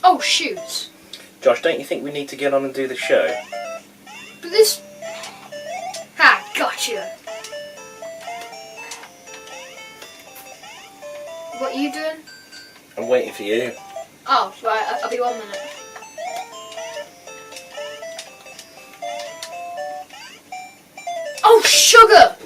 Oh shoot! Josh, don't you think we need to get on and do the show? But this... Ha! Gotcha! What are you doing? I'm waiting for you. Oh, right, I'll be 1 minute. Oh, sugar!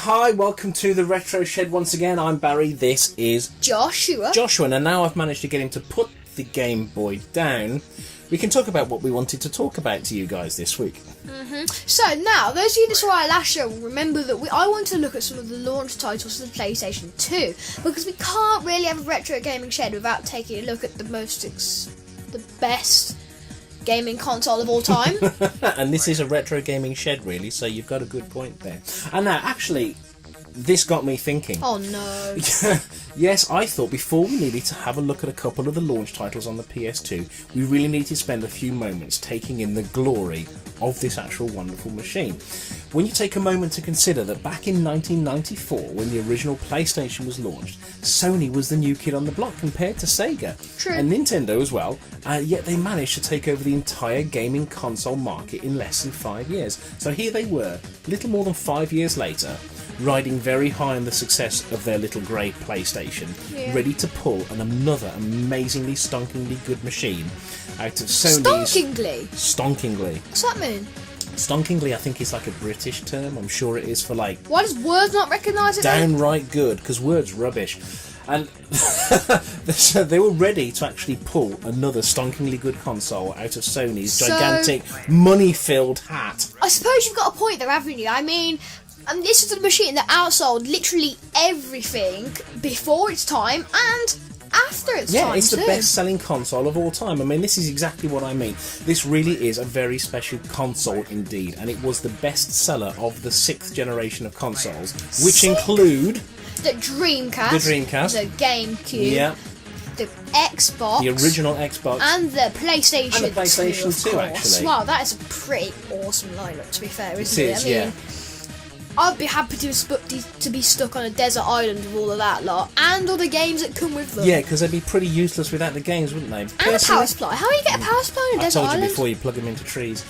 Hi, welcome to the Retro Shed once again. I'm Barry, this is Joshua, and now I've managed to get him to put the Game Boy down. We can talk about what we wanted to talk about to you guys this week. So now, those of you that saw our last show will remember that I want to look at some of the launch titles for the PlayStation 2, because we can't really have a retro gaming shed without taking a look at the best gaming console of all time. And this is a retro gaming shed, really, so you've got a good point there. And now, actually, this got me thinking. Oh no. Yes, I thought before we needed to have a look at a couple of the launch titles on the PS2, we really need to spend a few moments taking in the glory of this actual wonderful machine. When you take a moment to consider that back in 1994, when the original PlayStation was launched, Sony was the new kid on the block compared to Sega. True. And Nintendo as well, yet they managed to take over the entire gaming console market in less than 5 years. So here they were, little more than 5 years later, riding very high on the success of their little grey PlayStation, ready to pull another amazingly stonkingly good machine out of Sony's... Stonkingly? What's that mean? Stonkingly, I think, is like a British term. I'm sure it is for like... Why does Word not recognise it? Downright good, because Word's rubbish. And so they were ready to actually pull another stonkingly good console out of Sony's gigantic, money-filled hat. I suppose you've got a point there, haven't you? I mean... And this is a machine that outsold literally everything before its time and after its time. Yeah, it's the best-selling console of all time. I mean, this is exactly what I mean. This really is a very special console indeed, and it was the best seller of the 6th generation of consoles, which include the Dreamcast, the GameCube, the Xbox, the original Xbox, and the PlayStation, and the PlayStation 2, actually. Wow, that is a pretty awesome lineup, to be fair, isn't it? I mean, I'd be happy to be stuck on a desert island with all of that lot, and all the games that come with them. Yeah, because they'd be pretty useless without the games, wouldn't they? And a power supply. How do you get a power supply on a desert island? I told you before, you plug them into trees.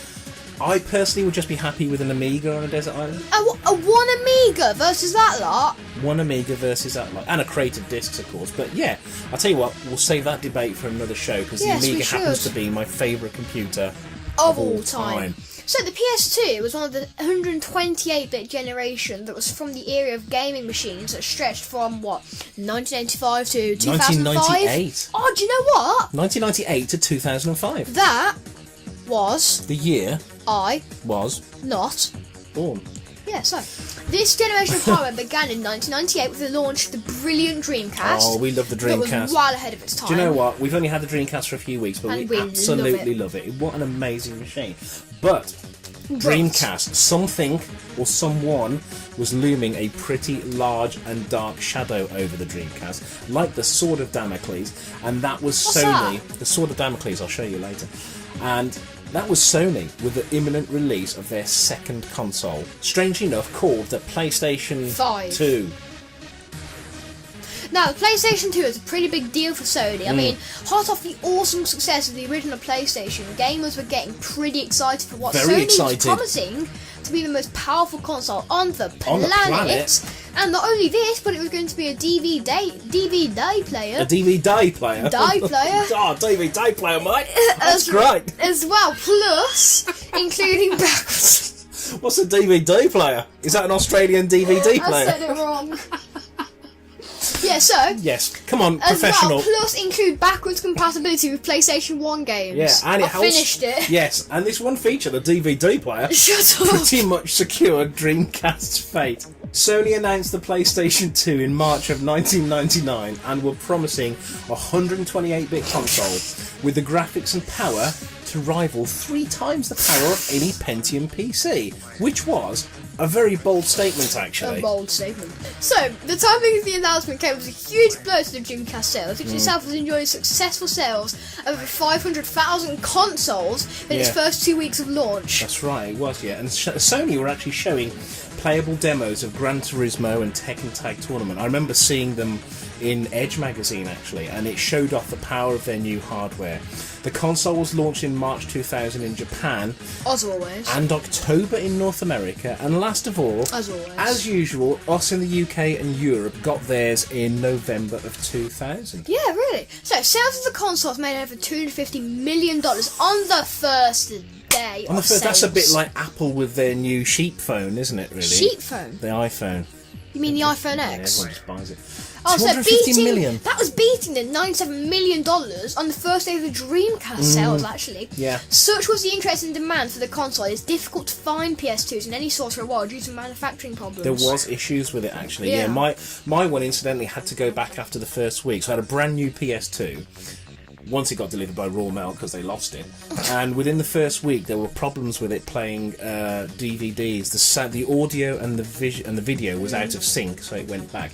I personally would just be happy with an Amiga on a desert island. A one Amiga versus that lot? One Amiga versus that lot. And a crate of discs, of course. But yeah, I'll tell you what, we'll save that debate for another show, because the Amiga happens to be my favourite computer of all time. So the PS2 was one of the 128-bit generation that was from the era of gaming machines that stretched from, 1985 to 2005? 1998. Oh, do you know what? 1998 to 2005. That was... the year I was not... born. Yeah, so... This generation of hardware began in 1998 with the launch of the brilliant Dreamcast. Oh, we love the Dreamcast. That was well ahead of its time. Do you know what? We've only had the Dreamcast for a few weeks, but we absolutely love it. What an amazing machine. But Dreamcast, something or someone was looming a pretty large and dark shadow over the Dreamcast, like the Sword of Damocles, and that was Sony. The Sword of Damocles, I'll show you later. And that was Sony with the imminent release of their second console, strangely enough called the PlayStation 5. 2. Now, the PlayStation 2 is a pretty big deal for Sony. I mean, hot off the awesome success of the original PlayStation, gamers were getting pretty excited for what Sony was promising to be the most powerful console on the planet. And not only this, but it was going to be a DVD player. A DVD player? Oh, DVD player, mate. That's great. As well, plus including backwards. What's a DVD player? Is that an Australian DVD player? I said it wrong. Yeah, so... Yes, come on, professional. As well, plus include backwards compatibility with PlayStation 1 games. Yeah, and it finished it. Yes, and this one feature, the DVD player, Shut up. pretty much secured Dreamcast's fate. Sony announced the PlayStation 2 in March of 1999 and were promising a 128-bit console with the graphics and power to rival 3 times the power of any Pentium PC, which was a very bold statement, actually. A bold statement. So, the timing of the announcement came as a huge blow to the Dreamcast sales, which itself was enjoying successful sales of over 500,000 consoles in its first 2 weeks of launch. That's right, it was, yeah. And Sony were actually showing playable demos of Gran Turismo and Tekken Tag Tournament. I remember seeing them in Edge magazine, actually, and it showed off the power of their new hardware. The console was launched in March 2000 in Japan, as always, and October in North America, and last of all, as usual, us in the UK and Europe got theirs in November of 2000. Yeah, really. So, sales of the consoles made over $250 million on the first day of sales. That's a bit like Apple with their new sheep phone, isn't it, really? Sheep phone? The iPhone. You mean the iPhone X? Yeah, everyone just buys it. Oh, so million. That was beating the $97 million on the first day of the Dreamcast sales, actually. Yeah. Such was the interest and demand for the console, it's difficult to find PS2s in any source for a while due to manufacturing problems. There was issues with it, actually. Yeah, my one, incidentally, had to go back after the first week. So I had a brand new PS2. Once it got delivered by Raw Mail because they lost it, and within the first week there were problems with it playing DVDs. The audio and the video was out of sync, so it went back.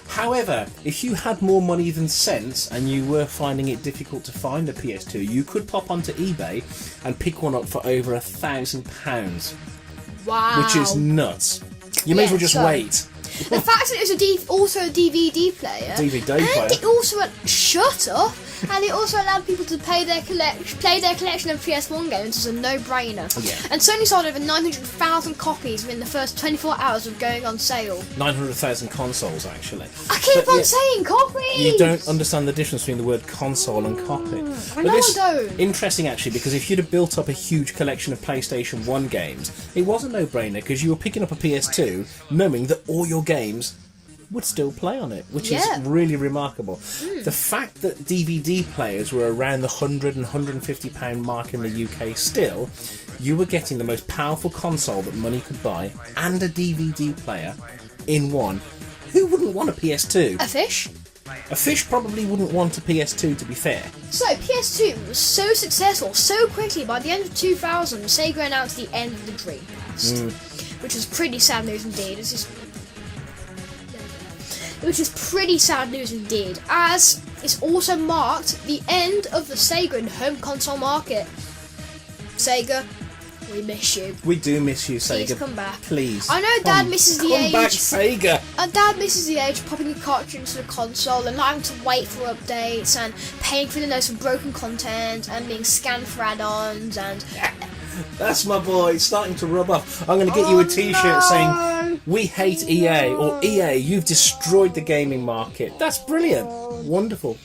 However, if you had more money than sense and you were finding it difficult to find a PS2, you could pop onto eBay and pick one up for over £1,000. Wow! Which is nuts. You may as well just wait. The fact that it was also a DVD player, and it also shut up, and it also allowed people to play their collection of PS1 games was a no-brainer. Yeah. And Sony sold over 900,000 copies within the first 24 hours of going on sale. 900,000 consoles, actually. I keep on saying copies! You don't understand the difference between the word console and copy. I know I don't. Interesting, actually, because if you'd have built up a huge collection of PlayStation 1 games, it was a no-brainer, because you were picking up a PS2 knowing that all your games would still play on it, which is really remarkable. The fact that DVD players were around the £100 and £150 mark in the UK still, you were getting the most powerful console that money could buy and a DVD player in one. Who wouldn't want a PS2? A fish? A fish probably wouldn't want a PS2, to be fair. So, PS2 was so successful so quickly, by the end of 2000, Sega announced the end of the Dreamcast. Which was pretty sad news indeed. Which is pretty sad news indeed, as it's also marked the end of the Sega and home console market. Sega, we miss you. We do miss you, Sega. Please come back. Please. I know Dad misses the age. Come back, Sega. Dad misses the age of popping a cartridge into the console and not having to wait for updates and paying for the notes for broken content and being scanned for add-ons and... That's my boy, it's starting to rub off. I'm going to get you a t-shirt saying, "We hate EA," or "EA, you've destroyed the gaming market." That's brilliant. Wonderful.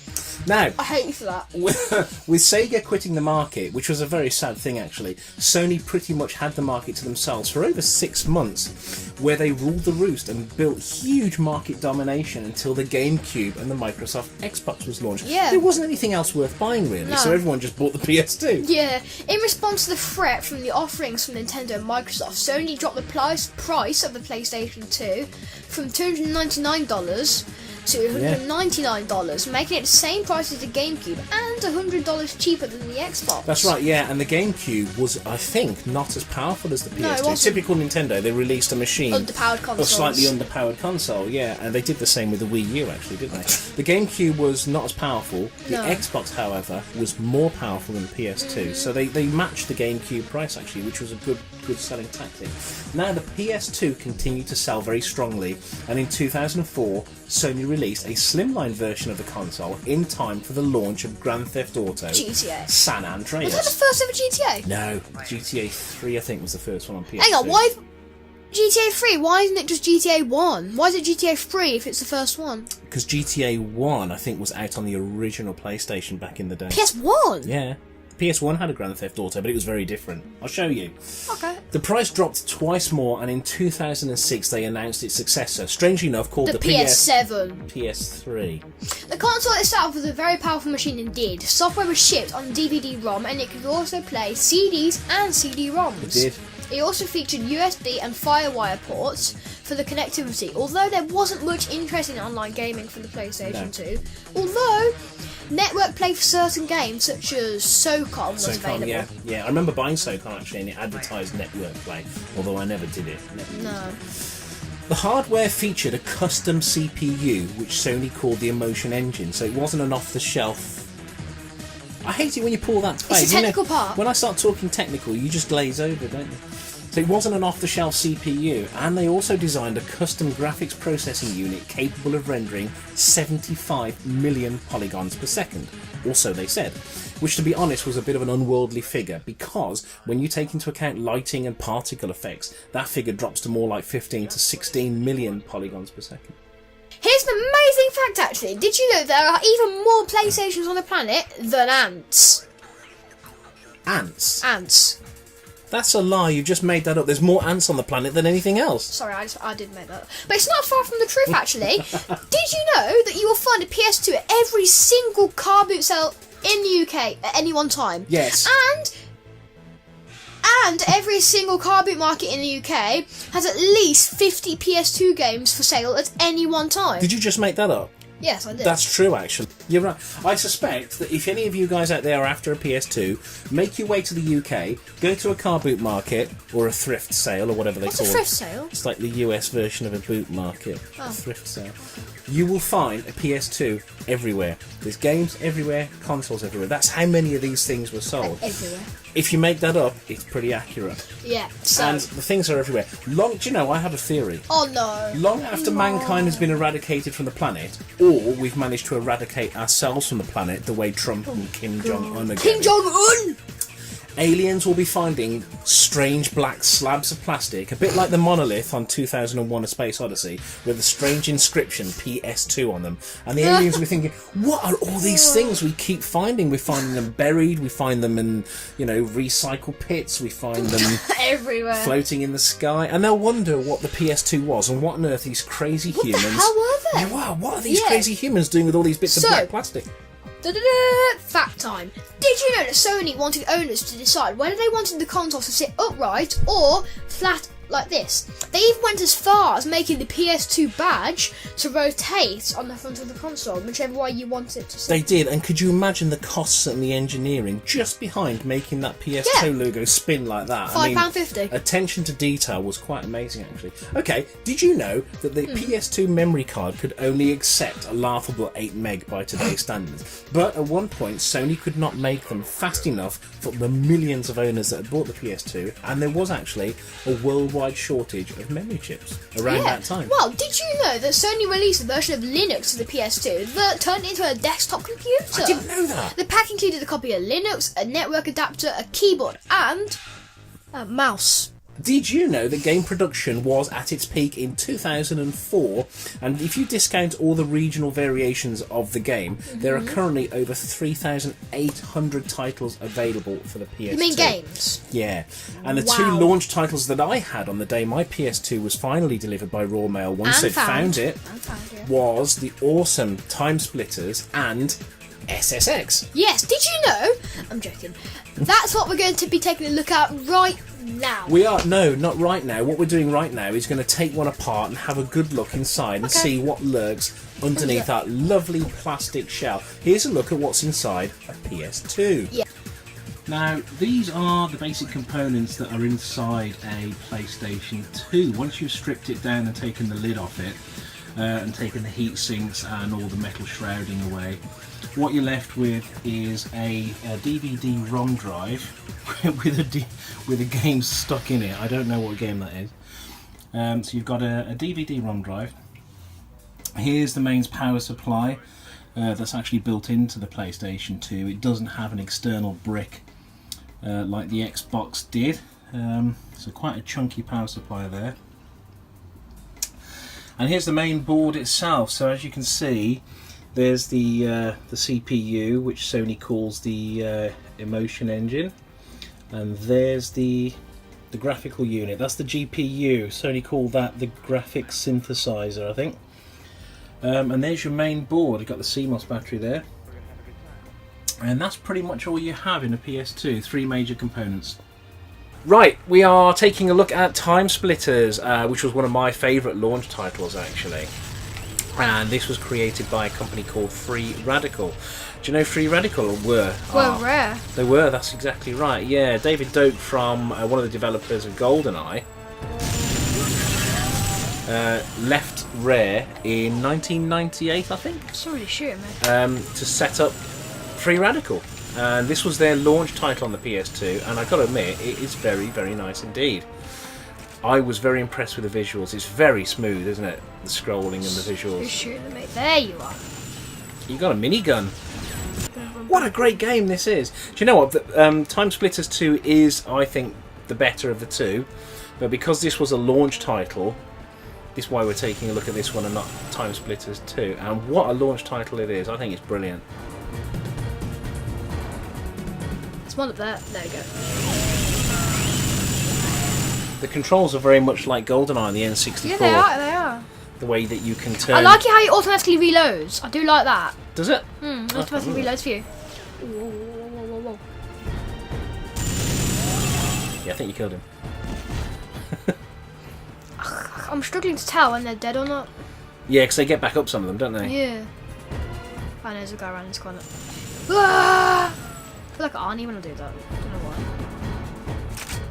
Now, I hate you for that. with Sega quitting the market, which was a very sad thing actually, Sony pretty much had the market to themselves for over 6 months, where they ruled the roost and built huge market domination until the GameCube and the Microsoft Xbox was launched. Yeah. There wasn't anything else worth buying really, so everyone just bought the PS2. Yeah, in response to the threat from the offerings from Nintendo and Microsoft, Sony dropped the price of the PlayStation 2 from $299 to $199, making it the same price as the GameCube and $100 cheaper than the Xbox. That's right, yeah, and the GameCube was, I think, not as powerful as the PS2. No, it wasn't. Typical Nintendo, they released a machine. Underpowered consoles. A slightly underpowered console, yeah, and they did the same with the Wii U, actually, didn't they? The GameCube was not as powerful. The Xbox, however, was more powerful than the PS2, so they matched the GameCube price, actually, which was a good selling tactic. Now, the PS2 continued to sell very strongly, and in 2004, Sony released a slimline version of the console in time for the launch of Grand Theft Auto GTA. San Andreas. Was that the first ever GTA? No, GTA 3 I think was the first one on PS2. Hang on, why GTA 3? Why isn't it just GTA 1? Why is it GTA 3 if it's the first one? Because GTA 1 I think was out on the original PlayStation back in the day. PS1? Yeah. PS1 had a Grand Theft Auto, but it was very different. I'll show you. Okay. The price dropped twice more, and in 2006 they announced its successor, strangely enough called the PS7. PS3. The console itself was a very powerful machine indeed. Software was shipped on DVD-ROM, and it could also play CDs and CD-ROMs. It did. It also featured USB and FireWire ports for the connectivity, although there wasn't much interest in online gaming for the PlayStation 2. Although network play for certain games such as SOCOM was available. Yeah. I remember buying SOCOM actually, and it advertised network play, although I never did it. No. The hardware featured a custom CPU, which Sony called the Emotion Engine, so it wasn't an off-the-shelf. I hate it when you pull that to It's a technical part. When I start talking technical, you just glaze over, don't you? So it wasn't an off-the-shelf CPU, and they also designed a custom graphics processing unit capable of rendering 75 million polygons per second. Also, they said, which to be honest was a bit of an unworldly figure, because when you take into account lighting and particle effects, that figure drops to more like 15 to 16 million polygons per second. Here's an amazing fact actually. Did you know there are even more PlayStations on the planet than ants? Ants? Ants. That's a lie, you've just made that up. There's more ants on the planet than anything else. Sorry, I did make that up. But it's not far from the truth, actually. Did you know that you will find a PS2 at every single car boot sale in the UK at any one time? Yes. And every single car boot market in the UK has at least 50 PS2 games for sale at any one time. Did you just make that up? Yes, I did. That's true, actually. You're right. I suspect that if any of you guys out there are after a PS2, make your way to the UK, go to a car boot market or a thrift sale or whatever they What's call it. a thrift sale? It's like the US version of a boot market. Oh. A thrift sale. You will find a PS2 everywhere. There's games everywhere, consoles everywhere. That's how many of these things were sold. Everywhere. If you make that up, it's pretty accurate. Yeah, so... And the things are everywhere. Do you know, I have a theory. Oh no. Long after mankind has been eradicated from the planet, or we've managed to eradicate ourselves from the planet the way Trump and Kim Jong-un are Kim getting, Jong-un! aliens will be finding strange black slabs of plastic, a bit like the monolith on 2001 A Space Odyssey, with a strange inscription PS2 on them. And the aliens will be thinking, what are all these things we keep finding? We're finding them buried, we find them in, recycle pits, we find them everywhere, floating in the sky, and they'll wonder what the PS2 was and what on earth these crazy humans... What the hell were they? Yeah, wow, what are these crazy humans doing with all these bits of black plastic? Fact time. Did you know that Sony wanted owners to decide whether they wanted the console to sit upright or flat like this? They even went as far as making the PS2 badge to rotate on the front of the console, whichever way you want it to sit. They did, and could you imagine the costs and the engineering just behind making that PS2 logo spin like that? £5.50. Attention to detail was quite amazing, actually. Okay, did you know that the PS2 memory card could only accept a laughable 8 meg by today's standards? But at one point, Sony could not make them fast enough for the millions of owners that had bought the PS2, and there was actually a worldwide shortage of memory chips around that time. Well, did you know that Sony released a version of Linux to the PS2 that turned into a desktop computer? I didn't know that. The pack included a copy of Linux, a network adapter, a keyboard, and a mouse. Did you know that game production was at its peak in 2004? And if you discount all the regional variations of the game, there are currently over 3,800 titles available for the PS2. You mean games? Yeah. And the two launch titles that I had on the day my PS2 was finally delivered by Raw Mail once it found it was the awesome TimeSplitters and SSX. Yes, did you know? I'm joking. That's what we're going to be taking a look at right now. We are, no, not right now. What we're doing right now is going to take one apart and have a good look inside and see what lurks underneath that lovely plastic shell. Here's a look at what's inside a PS2. Yeah. Now, these are the basic components that are inside a PlayStation 2. Once you've stripped it down and taken the lid off it, and taken the heat sinks and all the metal shrouding away, what you're left with is a DVD-ROM drive with a game stuck in it. I don't know what game that is. So you've got a DVD-ROM drive. Here's the mains power supply that's actually built into the PlayStation 2. It doesn't have an external brick like the Xbox did. So quite a chunky power supply there. And here's the main board itself. So as you can see, there's the CPU, which Sony calls the Emotion Engine, and there's the graphical unit. That's the GPU. Sony called that the graphics synthesizer, I think. And there's your main board. You've got the CMOS battery there, and that's pretty much all you have in a PS2. 3 major components. Right, we are taking a look at TimeSplitters, which was one of my favourite launch titles, actually. And this was created by a company called Free Radical. Do you know Free Radical were? Rare. They were, that's exactly right. Yeah, David Doak from one of the developers of GoldenEye left Rare in 1998, I think. That's really shit, man. To set up Free Radical. And this was their launch title on the PS2, and I've got to admit, it is very, very nice indeed. I was very impressed with the visuals. It's very smooth, isn't it? The scrolling and the visuals. You're shooting me. There you are. You got a minigun. What a great game this is. Do you know what? TimeSplitters 2 is, I think, the better of the two. But because this was a launch title, this is why we're taking a look at this one and not TimeSplitters 2. And what a launch title it is. I think it's brilliant. There's one up there. There we go. The controls are very much like GoldenEye on the N64. Yeah, they are. They are. The way that you can turn. I like it how it automatically reloads. I do like that. Does it? Automatically reloads for you. Yeah, I think you killed him. I'm struggling to tell when they're dead or not. Yeah, because they get back up, some of them, don't they? Yeah. I know there's a guy around this corner. Ah! I feel like Arnie when I do that. I don't know why.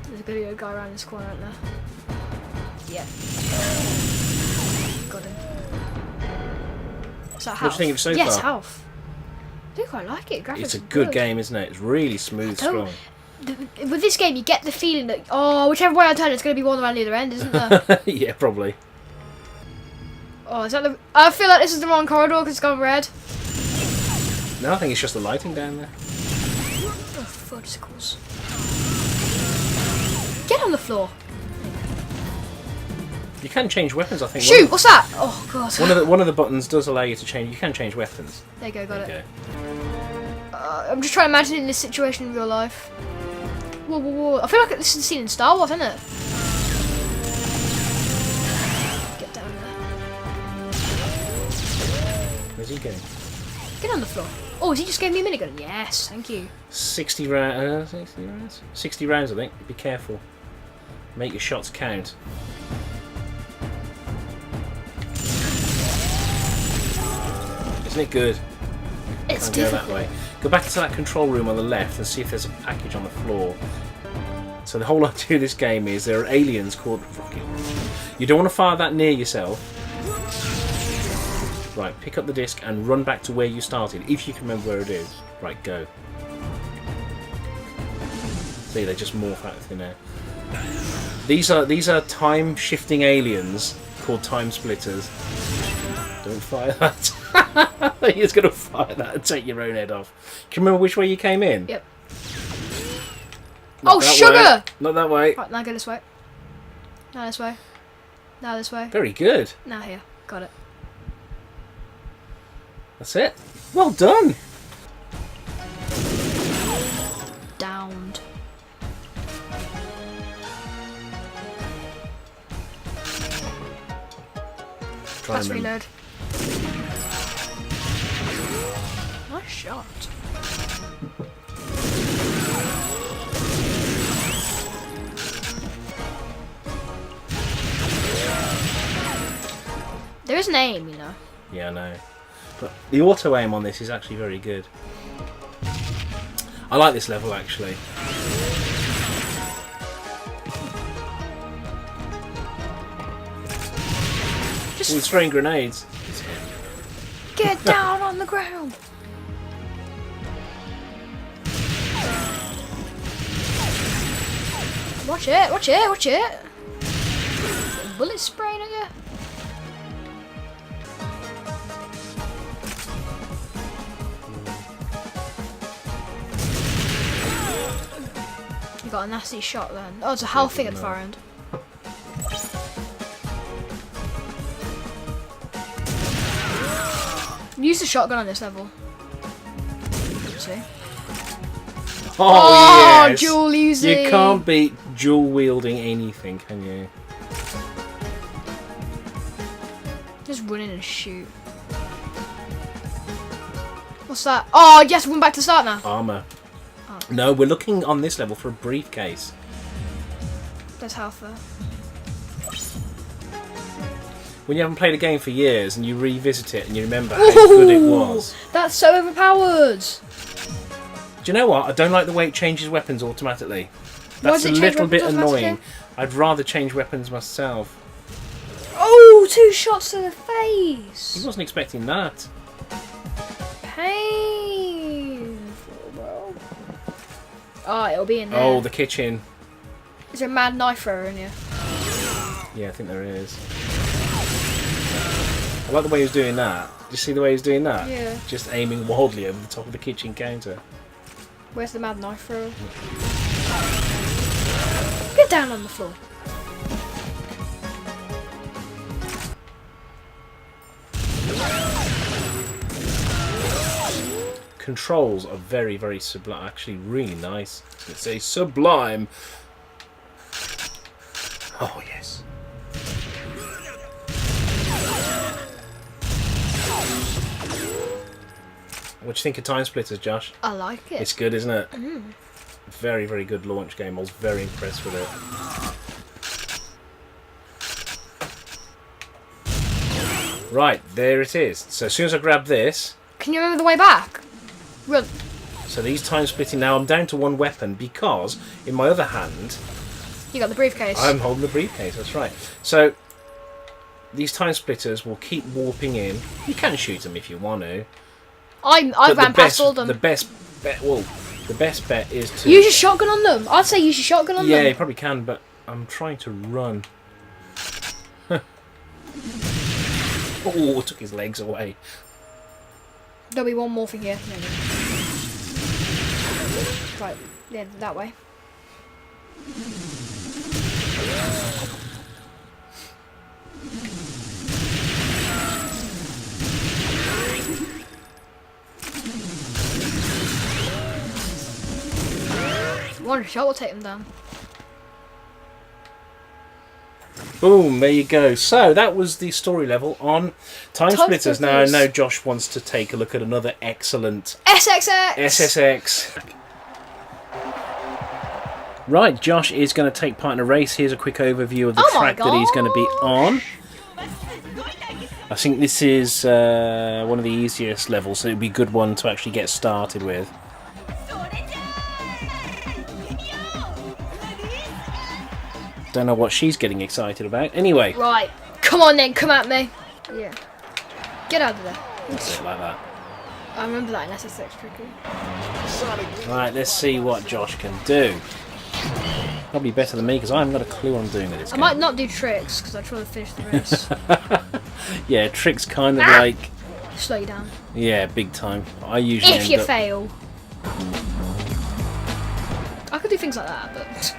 There's going to be a guy around this corner, isn't there? Yeah. Got him. What's that, health? What do you think of it so yes, far? Health. I do quite like it. Graphics It's a are good game, isn't it? It's really smooth scrolling. With this game, you get the feeling that, whichever way I turn, it's going to be one around the other end, isn't there? Yeah, probably. Oh, is that the... I feel like this is the wrong corridor because it's gone red. No, I think it's just the lighting down there. Oh, fudgesicles. Get on the floor. You can change weapons, I think. Shoot! What's that? Oh, God. One of the buttons does allow you to change... You can change weapons. There you go, got There it. you go. I'm just trying to imagine this situation in real life. Whoa, whoa, whoa. I feel like this is the scene in Star Wars, isn't it? Get down there. Where's he going? Get on the floor. Oh, he just gave me a minigun. Yes, thank you. 60 rounds. 60 rounds? 60 rounds, I think. Be careful. Make your shots count. Isn't it good? It's Can't go difficult. that way. Go back to that control room on the left and see if there's a package on the floor. So the whole idea of this game is there are aliens called... You don't want to fire that near yourself. Right, pick up the disc and run back to where you started, if you can remember where it is. Right, go. See, they just morph out of thin air. These are time-shifting aliens called TimeSplitters. Don't fire that. You're just going to fire that and take your own head off. Can you remember which way you came in? Yep. Not Oh, that sugar! way. Not that way. Right, now go this way. Now this way. Now this way. Very good. Now here. Got it. That's it. Well done. Downed. Let's reload. Nice shot. There is an aim, you know. Yeah, I know. But the auto aim on this is actually very good. I like this level actually. Just He's throwing grenades. get down on the ground. Watch it, watch it, watch it. Bullets spraying at you. You got a nasty shot then. Oh, it's a health thing at the far end. Use the shotgun on this level. See? Oh, yes. Dual using. You can't beat dual wielding anything, can you? Just run in and shoot. What's that? Oh, yes, we're back to start now. Armour. Oh. No, we're looking on this level for a briefcase. There's health there. When you haven't played a game for years and you revisit it and you remember how good it was. That's so overpowered. Do you know what? I don't like the way it changes weapons automatically. Why That's does a it change little bit weapons automatically? annoying. I'd rather change weapons myself. Oh, 2 shots to the face. He wasn't expecting that. Painful, bro. Oh, it'll be in there. Oh, the kitchen. Is there a mad knife thrower in here? Yeah, I think there is. I like the way he was doing that. Did you see the way he was doing that? Yeah. Just aiming wildly over the top of the kitchen counter. Where's the mad knife thrower? Get down on the floor. Controls are very, very sublime. Actually, really nice. Let's say sublime. Oh, yes. What do you think of TimeSplitters, Josh? I like it. It's good, isn't it? Very, very good launch game. I was very impressed with it. Right, there it is. So as soon as I grab this... Can you remember the way back? Run. So these time-splitting... Now I'm down to one weapon because in my other hand... You got the briefcase. I'm holding the briefcase, that's right. So these time-splitters will keep warping in. You can shoot them if you want to. I ran past all of them. The best bet... Well, the best bet is to... Use your shotgun on them. I'd say use your shotgun on them. Yeah, you probably can, but I'm trying to run. Oh, took his legs away. There'll be one more thing here. No. Right, yeah, that way. One shot will take them down. Boom, there you go. So that was the story level on TimeSplitters. Now I know Josh wants to take a look at another excellent SSX. SSX. Right, Josh is going to take part in a race. Here's a quick overview of the track that he's going to be on. I think this is one of the easiest levels, so it'd be a good one to actually get started with. Don't know what she's getting excited about. Anyway. Right, come on then, come at me. Yeah. Get out of there. That's it, like that. I remember that in SSX tricky. Right, let's see what Josh can do. Probably better than me because I haven't got a clue what I'm doing with this game. I might not do tricks because I try to finish the race. Yeah, tricks kind of like... Slow you down. Yeah, big time. I usually If you end up... fail. I could do things like that, but...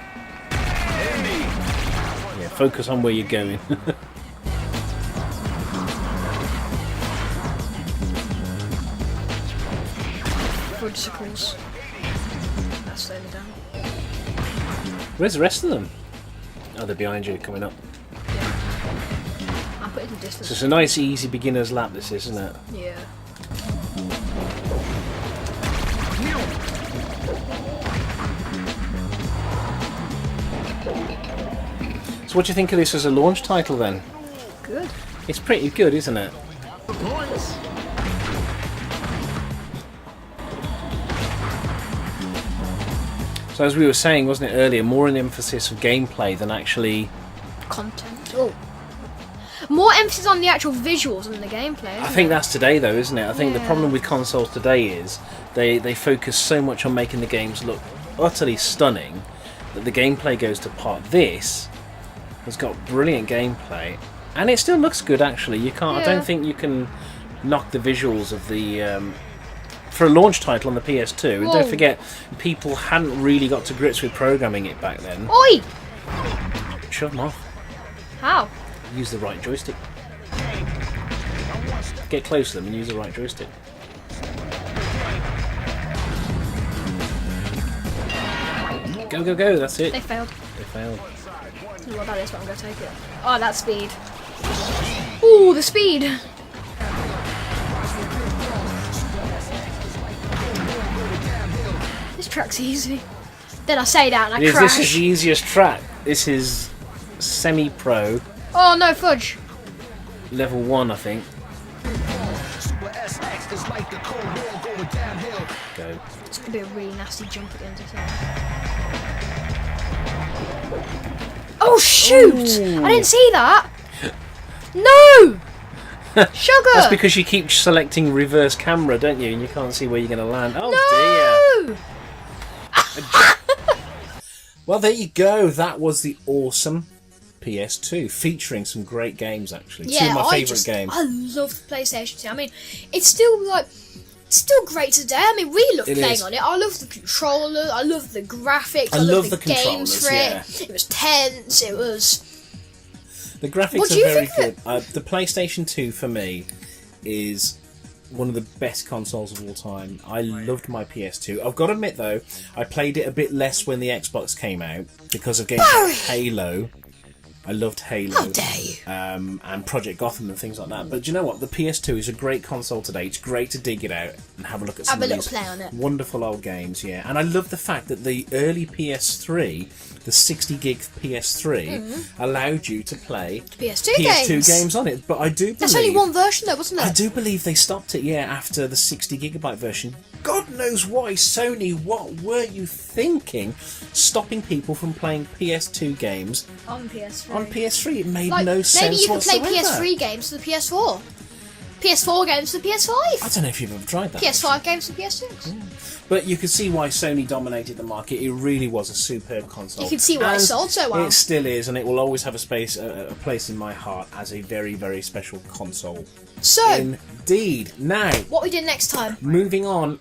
Yeah, focus on where you're going. Fudgesicles. That's slowly down. Where's the rest of them? Oh, they're behind you, coming up. I'll put it in distance. So it's a nice, easy beginner's lap, this is, isn't it? Yeah. So what do you think of this as a launch title then? Good. It's pretty good, isn't it? So as we were saying, wasn't it earlier, more an emphasis of gameplay than actually Content. Oh. More emphasis on the actual visuals than the gameplay. I think that's today though, isn't it? I think the problem with consoles today is they focus so much on making the games look utterly stunning that the gameplay goes to pot. This has got brilliant gameplay and it still looks good actually. You can't I don't think you can knock the visuals of the for a launch title on the PS2. And don't forget, people hadn't really got to grips with programming it back then. Oi! Shut them off. How? Use the right joystick. Get close to them and use the right joystick. Go, go, go, that's it. They failed. They failed. What about this one? I'm going to take it. Oh, that speed. Ooh, the speed! This track's easy. Then I say that and I crash. This is the easiest track. This is semi-pro. Oh no, fudge. Level 1, I think. Go. It's going to be a really nasty jump at the end of it. Oh shoot! Ooh. I didn't see that! No! Sugar! That's because you keep selecting reverse camera, don't you? And you can't see where you're going to land. Oh no! dear. Well, there you go. That was the awesome PS2, featuring some great games actually. Yeah, Two of my favourite games. I love the PlayStation 2. I mean, it's still great today. I mean, we love playing on it. I love the controller. I love the graphics. I love the games for it. It was tense. It was. The graphics are very good. The PlayStation 2 for me is one of the best consoles of all time. I loved my PS2. I've got to admit though, I played it a bit less when the Xbox came out because of games like Halo. I loved Halo. How dare you? And Project Gotham and things like that. But do you know what? The PS2 is a great console today. It's great to dig it out and have a look at some of these play on it. wonderful old games. Yeah, and I love the fact that the early PS3, the 60 gig PS3, allowed you to play PS2 games on it. But I do believe that's only one version though, wasn't it? I do believe they stopped it. Yeah, after the 60 gigabyte version. God knows why. Sony, what were you thinking? Stopping people from playing PS2 games on PS3. On PS3, it made no sense maybe you can whatsoever. play PS3 games to the PS4. PS4 games to the PS5. I don't know if you've ever tried that. PS5 games to the PS6. But you can see why Sony dominated the market. It really was a superb console. You can see why it sold so well. It still is, and it will always have a place in my heart as a very, very special console. So, indeed. Now, what we did next time? Moving on.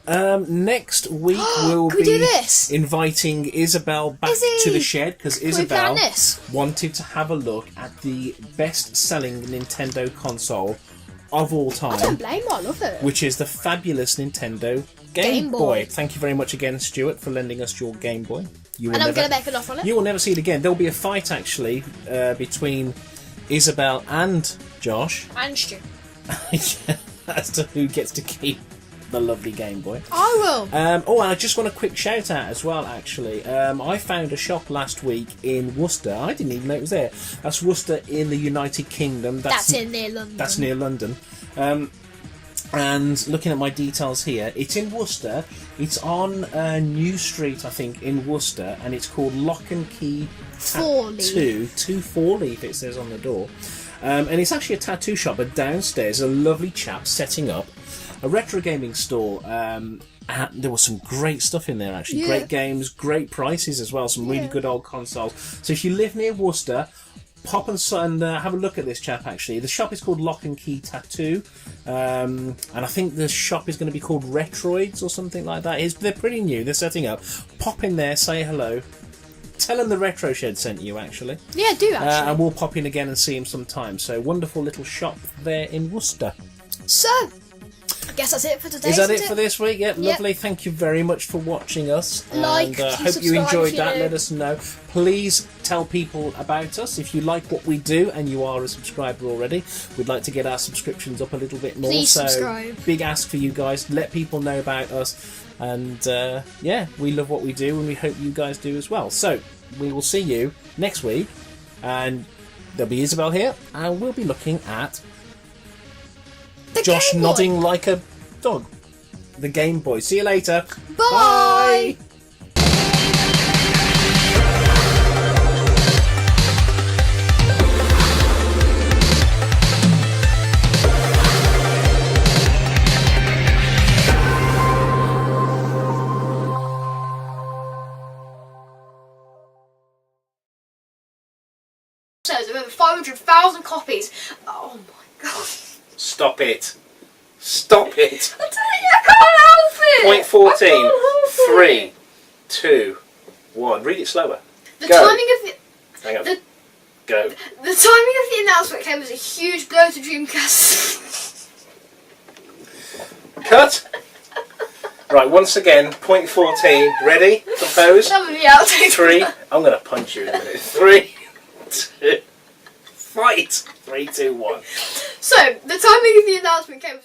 Next week we'll Can we be do this? inviting Isabel back to the shed because Isabel wanted to have a look at the best-selling Nintendo console of all time. I don't blame her, I love it. Which is the fabulous Nintendo Game Boy. Thank you very much again, Stuart, for lending us your Game Boy. And I'm going to make an offer on it. You will never see it again. There'll be a fight, actually, between Isabel and Josh. And Stu. As to who gets to keep the lovely Game Boy. I will. And I just want a quick shout out as well, actually. I found a shop last week in Worcester. I didn't even know it was there. That's Worcester in the United Kingdom. That's near London. That's near London. And looking at my details here, it's in Worcester. It's on New Street, I think, in Worcester, and it's called Lock and Key Tattoo. 2-4-leaf, it says on the door. And it's actually a tattoo shop, but downstairs a lovely chap setting up a retro gaming store. And there was some great stuff in there, actually. Great games, great prices as well, some really good old consoles. So if you live near Worcester, pop and have a look at this chap, actually. The shop is called Lock and Key Tattoo. And I think the shop is going to be called Retroids or something like that. They're pretty new, they're setting up. Pop in there, say hello. tell him the Retro Shed sent you, actually. Yeah, do actually. And we'll pop in again and see him sometime. So, wonderful little shop there in Worcester. So, I guess that's it for today. Is that it for this week? Yep, lovely. Thank you very much for watching us. Like, and hope you enjoyed that. Let us know. Please tell people about us if you like what we do and you are a subscriber already. We'd like to get our subscriptions up a little bit more. Please so subscribe. Big ask for you guys. Let people know about us. And yeah, we love what we do and we hope you guys do as well. So we will see you next week. And there'll be Isabel here. And we'll be looking at The Josh Game Boy. nodding like a dog. The Game Boy. See you later. Bye. Says over 500,000 copies. Oh my god. Stop it. Stop it. I can't help it. Point 14. I can't help 3, it. 2, 1. Read it slower. The Go. timing of the Hang on. the- Go. the timing of the announcement came as a huge blow to Dreamcast. Cut. Right, once again, point 14. Ready? Compose. Some of the outtakes. 3. I'm going to punch you in a minute. 3, 2, fight. 3, 2, 1. So the timing of the announcement came as